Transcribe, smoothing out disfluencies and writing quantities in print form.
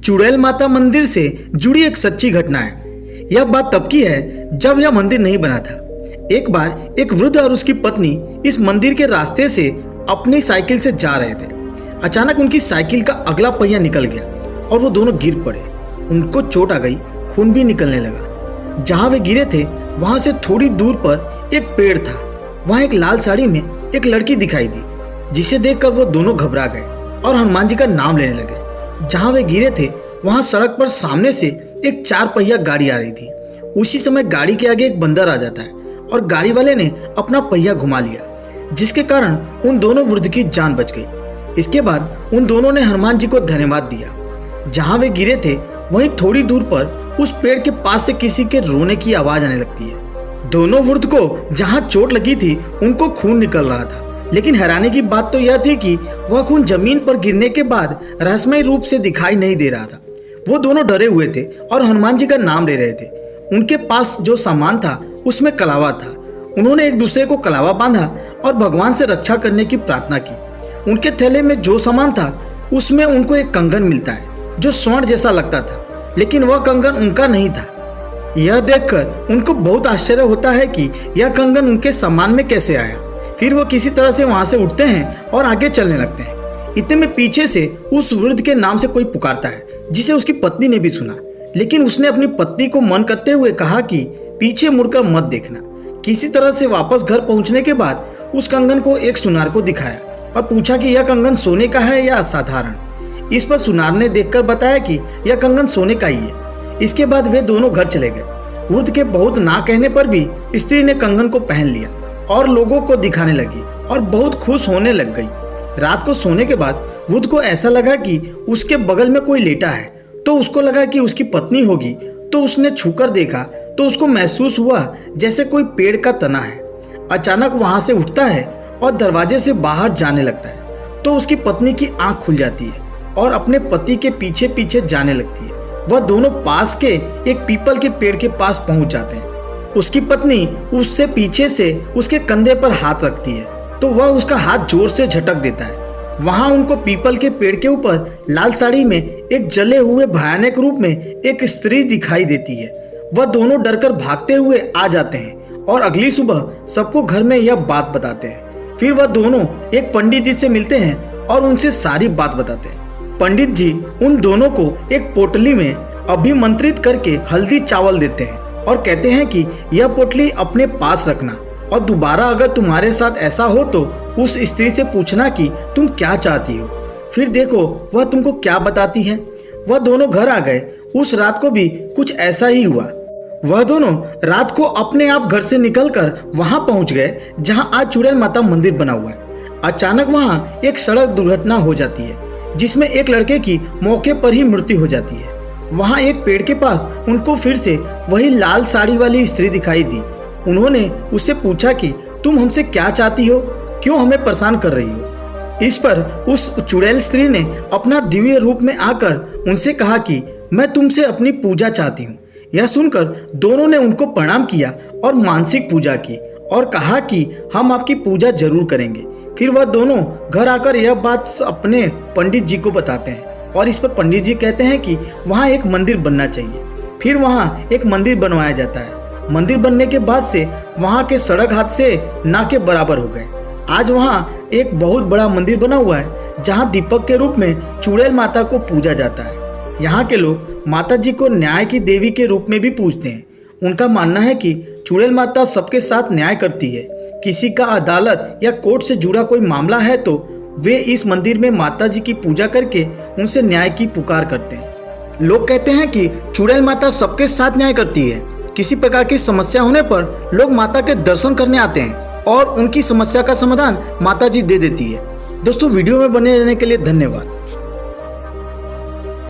चुड़ैल माता मंदिर से जुड़ी एक सच्ची घटना है। यह बात तब की है जब यह मंदिर नहीं बना था। एक बार एक वृद्ध और उसकी पत्नी इस मंदिर के रास्ते से अपनी साइकिल से जा रहे थे। अचानक उनकी साइकिल का अगला पहिया निकल गया और वो दोनों गिर पड़े। उनको चोट आ गई, खून भी निकलने लगा। जहाँ वे गिरे थे वहाँ से थोड़ी दूर पर एक पेड़ था। वहाँ एक लाल साड़ी में एक लड़की दिखाई दी, जिसे देखकर वो दोनों घबरा गए और हनुमान जी का नाम लेने लगे। जहाँ वे गिरे थे वहाँ सड़क पर सामने से एक 4 पहिया गाड़ी आ रही थी। उसी समय गाड़ी के आगे एक बंदर आ जाता है और गाड़ी वाले ने अपना पहिया घुमा लिया, जिसके कारण उन दोनों वृद्ध की जान बच गई। इसके बाद उन दोनों ने हनुमान जी को धन्यवाद दिया। जहाँ वे गिरे थे वहीं थोड़ी दूर पर उस पेड़ के पास से किसी के रोने की आवाज आने लगती है। दोनों वृद्ध को जहाँ चोट लगी थी उनको खून निकल रहा था, लेकिन हैरानी की बात तो यह थी कि वह खून जमीन पर गिरने के बाद रहस्यमय रूप से दिखाई नहीं दे रहा था। वो दोनों डरे हुए थे और हनुमान जी का नाम ले रहे थे। उनके पास जो सामान था उसमें कलावा था। उन्होंने एक दूसरे को कलावा बांधा और भगवान से रक्षा करने की प्रार्थना की। उनके थैले में जो सामान था उसमें उनको एक कंगन मिलता है जो स्वर्ण जैसा लगता था, लेकिन वह कंगन उनका नहीं था। यह देखकर उनको बहुत आश्चर्य होता है कि यह कंगन उनके सामान में कैसे आया। फिर वो किसी तरह से वहां से उठते हैं और आगे चलने लगते हैं। इतने में पीछे से उस वृद्ध के नाम से कोई पुकारता है, जिसे उसकी पत्नी ने भी सुना। लेकिन उसने अपनी पत्नी को मन करते हुए कहा कि पीछे मुड़कर मत देखना। किसी तरह से वापस घर पहुंचने के बाद उस कंगन को एक सुनार को दिखाया और पूछा कि यह कंगन सोने का है या असाधारण। इस पर सुनार ने देखकर बताया कि यह कंगन सोने का ही है। इसके बाद वे दोनों घर चले गए। वृद्ध के बहुत ना कहने पर भी स्त्री ने कंगन को पहन लिया और लोगों को दिखाने लगी और बहुत खुश होने लग गई। रात को सोने के बाद वृद्ध को ऐसा लगा कि उसके बगल में कोई लेटा है, तो उसको लगा कि उसकी पत्नी होगी। तो उसने छूकर देखा तो उसको महसूस हुआ जैसे कोई पेड़ का तना है। अचानक वहां से उठता है और दरवाजे से बाहर जाने लगता है। तो उसकी पत्नी की आंख खुल जाती है और अपने पति के पीछे पीछे जाने लगती है। वह दोनों पास के एक पीपल के पेड़ के पास पहुंच जाते हैं। उसकी पत्नी उससे पीछे से उसके कंधे पर हाथ रखती है, तो वह उसका हाथ जोर से झटक देता है। वहां उनको पीपल के पेड़ के ऊपर लाल साड़ी में एक जले हुए भयानक रूप में एक स्त्री दिखाई देती है। वह दोनों डरकर भागते हुए आ जाते हैं और अगली सुबह सबको घर में यह बात बताते हैं। फिर वह दोनों एक पंडित जी से मिलते हैं और उनसे सारी बात बताते हैं। पंडित जी उन दोनों को एक पोटली में अभिमंत्रित करके हल्दी चावल देते हैं और कहते हैं कि यह पोटली अपने पास रखना और दोबारा अगर तुम्हारे साथ ऐसा हो तो उस स्त्री से पूछना कि तुम क्या चाहती हो। फिर देखो वह तुमको क्या बताती है। वह दोनों घर आ गए। उस रात को भी कुछ ऐसा ही हुआ। वह दोनों रात को अपने आप घर से निकलकर वहां पहुंच गए जहां आज चुड़ैल माता मंदिर बना हुआ है। अचानक वहां एक सड़क दुर्घटना हो जाती है, जिसमें एक लड़के की मौके पर ही मृत्यु हो जाती है। वहां एक पेड़ के पास उनको फिर से वही लाल साड़ी वाली स्त्री दिखाई दी। उन्होंने उससे पूछा कि तुम हमसे क्या चाहती हो, क्यों हमें परेशान कर रही हो। इस पर उस चुड़ैल स्त्री ने अपना दिव्य रूप में आकर उनसे कहा कि मैं तुमसे अपनी पूजा चाहती हूँ। यह सुनकर दोनों ने उनको प्रणाम किया और मानसिक पूजा की और कहा कि हम आपकी पूजा जरूर करेंगे। फिर वह दोनों घर आकर यह बात अपने पंडित जी को बताते हैं और इस पर पंडित जी कहते हैं कि वहाँ एक मंदिर बनना चाहिए। फिर वहाँ एक मंदिर बनवाया जाता है। मंदिर बनने के बाद से वहाँ के सड़क हादसे ना के बराबर हो गए। आज वहाँ एक बहुत बड़ा मंदिर बना हुआ है, जहाँ दीपक के रूप में चुड़ैल माता को पूजा जाता है। यहाँ के लोग माता जी को न्याय की देवी के रूप में भी पूजते हैं। उनका मानना है कि चुड़ैल माता सबके साथ न्याय करती है। किसी का अदालत या कोर्ट से जुड़ा कोई मामला है तो वे इस मंदिर में माता जी की पूजा करके उनसे न्याय की पुकार करते हैं। लोग कहते हैं कि चुड़ैल माता सबके साथ न्याय करती है। किसी प्रकार की समस्या होने पर लोग माता के दर्शन करने आते हैं और उनकी समस्या का समाधान माता जी दे देती है। दोस्तों, वीडियो में बने रहने के लिए धन्यवाद।